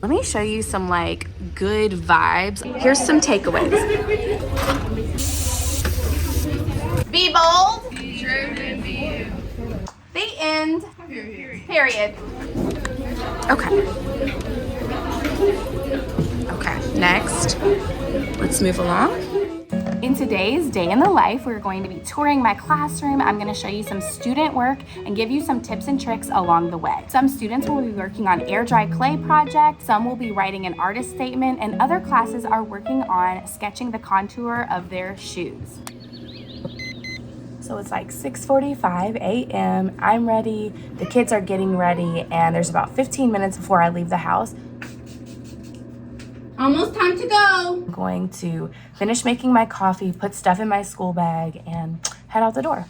Let me show you some like good vibes. Here's some takeaways. Be bold. The end. Period. Okay. Okay, next. Let's move along. In today's day in the life, we're going to be touring my classroom. I'm going to show you some student work and give you some tips and tricks along the way. Some students will be working on air dry clay projects, some will be writing an artist statement, and other classes are working on sketching the contour of their shoes. So it's like 6:45 a.m. I'm ready, the kids are getting ready, and there's about 15 minutes before I leave the house. Almost time to go. I'm going to finish making my coffee, put stuff in my school bag, and head out the door.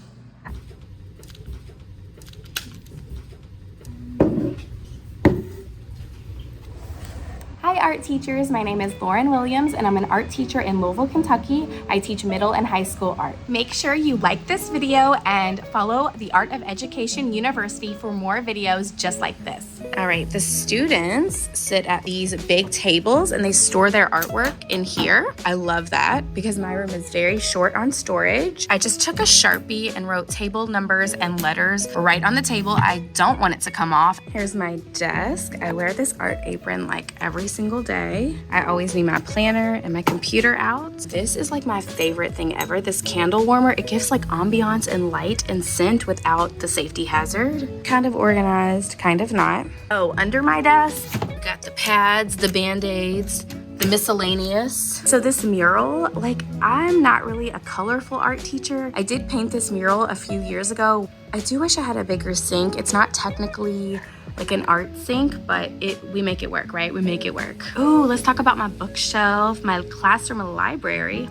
Hi art teachers, my name is Lauren Williams and I'm an art teacher in Louisville, Kentucky. I teach middle and high school art. Make sure you like this video and follow the Art of Education University for more videos just like this. All right, the students sit at these big tables and they store their artwork in here. I love that because my room is very short on storage. I just took a Sharpie and wrote table numbers and letters right on the table. I don't want it to come off. Here's my desk. I wear this art apron like every single day. I always need my planner and my computer out. This is like my favorite thing ever. This candle warmer, it gives like ambiance and light and scent without the safety hazard. Kind of organized, kind of not. Oh, under my desk, got the pads, the Band-Aids, the miscellaneous. So this mural, like I'm not really a colorful art teacher. I did paint this mural a few years ago. I do wish I had a bigger sink. It's not technically like an art sink, but we make it work, right? We make it work. Ooh, let's talk about my bookshelf, my classroom library.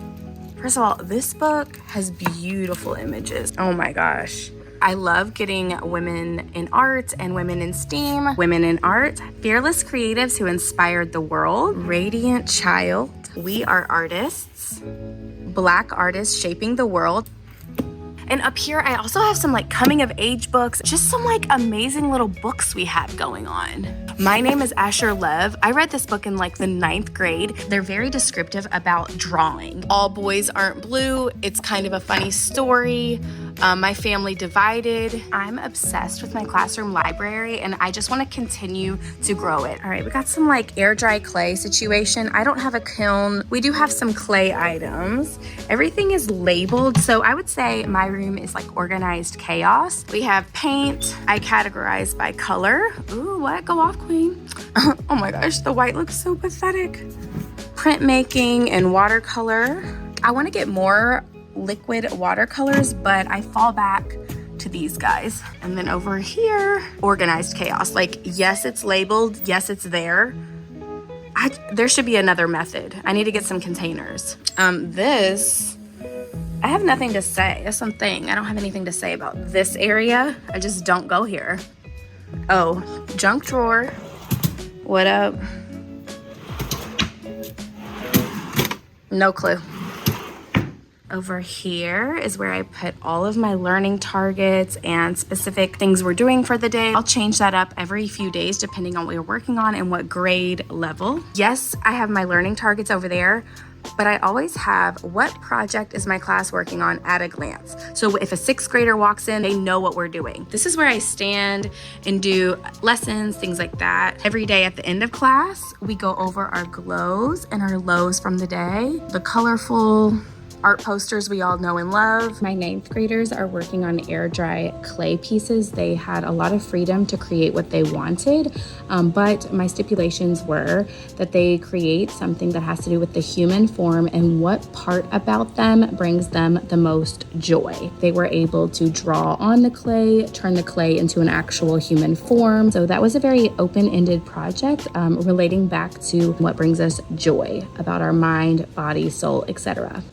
First of all, this book has beautiful images. Oh my gosh. I love getting women in art and women in STEAM, women in art, fearless creatives who inspired the world, radiant child, we are artists, Black artists shaping the world. And up here, I also have some like coming of age books, just some like amazing little books we have going on. My name is Asher Lev. I read this book in like the 9th grade. They're very descriptive about drawing. All boys aren't blue. It's kind of a funny story. My family divided. I'm obsessed with my classroom library and I just want to continue to grow it. All right, we got some like air dry clay situation. I don't have a kiln. We do have some clay items. Everything is labeled. So I would say my room is like organized chaos. We have paint. I categorize by color. Ooh, what? Go off, queen. Oh my gosh, the white looks so pathetic. Printmaking and watercolor. I want to get more liquid watercolors, but I fall back to these guys. And then over here, organized chaos. Like, yes, it's labeled. Yes, it's there. There should be another method. I need to get some containers. This, I have nothing to say. That's something. I don't have anything to say about this area. I just don't go here. Oh, junk drawer. What up? No clue. Over here is where I put all of my learning targets and specific things we're doing for the day. I'll change that up every few days depending on what we're working on and what grade level. Yes, I have my learning targets over there, but I always have what project is my class working on at a glance. So if a 6th grader walks in, they know what we're doing. This is where I stand and do lessons, things like that. Every day at the end of class, we go over our glows and our lows from the day. The colorful art posters we all know and love. My 9th graders are working on air dry clay pieces. They had a lot of freedom to create what they wanted, but my stipulations were that they create something that has to do with the human form and what part about them brings them the most joy. They were able to draw on the clay, turn the clay into an actual human form. So that was a very open-ended project relating back to what brings us joy about our mind, body, soul, etc.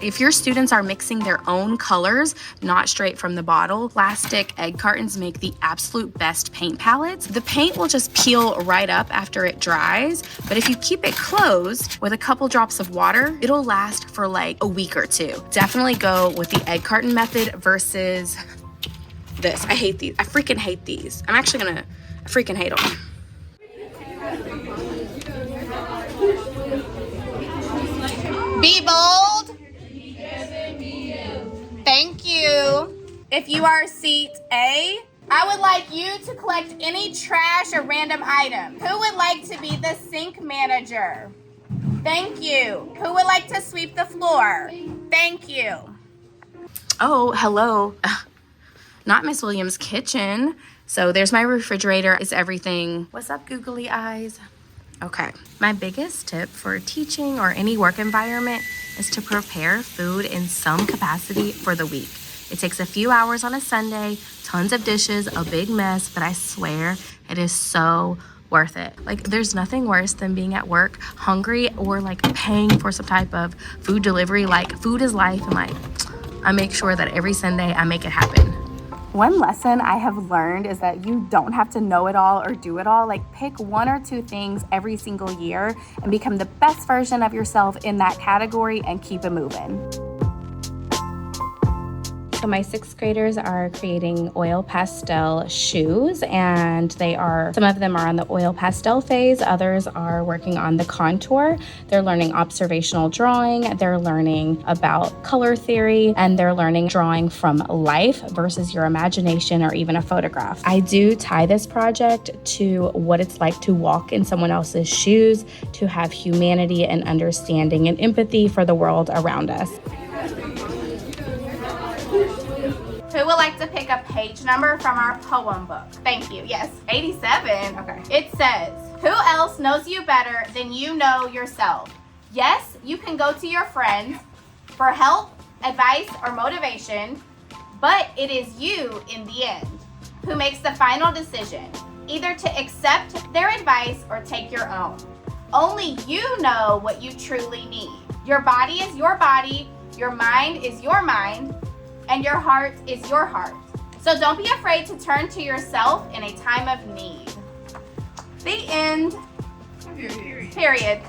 If your students are mixing their own colors, not straight from the bottle, plastic egg cartons make the absolute best paint palettes. The paint will just peel right up after it dries, but if you keep it closed with a couple drops of water, it'll last for like a week or two. Definitely go with the egg carton method versus this. I hate these. I freaking hate these. I freaking hate them. Be bold. Thank you. If you are seat A, I would like you to collect any trash or random item. Who would like to be the sink manager? Thank you. Who would like to sweep the floor? Thank you. Oh, hello. Not Miss Williams' kitchen. So there's my refrigerator. Is everything. What's up, googly eyes? Okay. My biggest tip for teaching or any work environment is to prepare food in some capacity for the week. It takes a few hours on a Sunday, tons of dishes, a big mess, but I swear it is so worth it. Like, there's nothing worse than being at work hungry or like paying for some type of food delivery. Like, food is life, and like I make sure that every Sunday I make it happen. One lesson I have learned is that you don't have to know it all or do it all. Like, pick one or two things every single year and become the best version of yourself in that category and keep it moving. So my 6th graders are creating oil pastel shoes, and some of them are on the oil pastel phase, others are working on the contour. They're learning observational drawing, they're learning about color theory, and they're learning drawing from life versus your imagination or even a photograph. I do tie this project to what it's like to walk in someone else's shoes, to have humanity and understanding and empathy for the world around us. Who would like to pick a page number from our poem book? Thank you. Yes, 87. Okay. It says, who else knows you better than you know yourself? Yes, you can go to your friends for help, advice, or motivation, but it is you in the end who makes the final decision, either to accept their advice or take your own. Only you know what you truly need. Your body is your body, your mind is your mind, and your heart is your heart. So don't be afraid to turn to yourself in a time of need. The end. Period.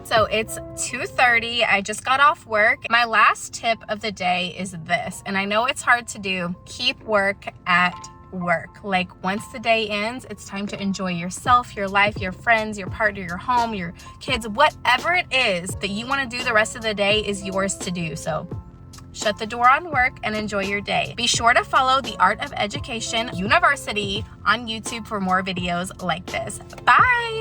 So it's 2:30. I just got off work. My last tip of the day is this, and I know it's hard to do. Keep work at work. Like, once the day ends, it's time to enjoy yourself, your life, your friends, your partner, your home, your kids, whatever it is that you want to do the rest of the day is yours to do. So shut the door on work and enjoy your day. Be sure to follow the Art of Education University on YouTube for more videos like this. Bye!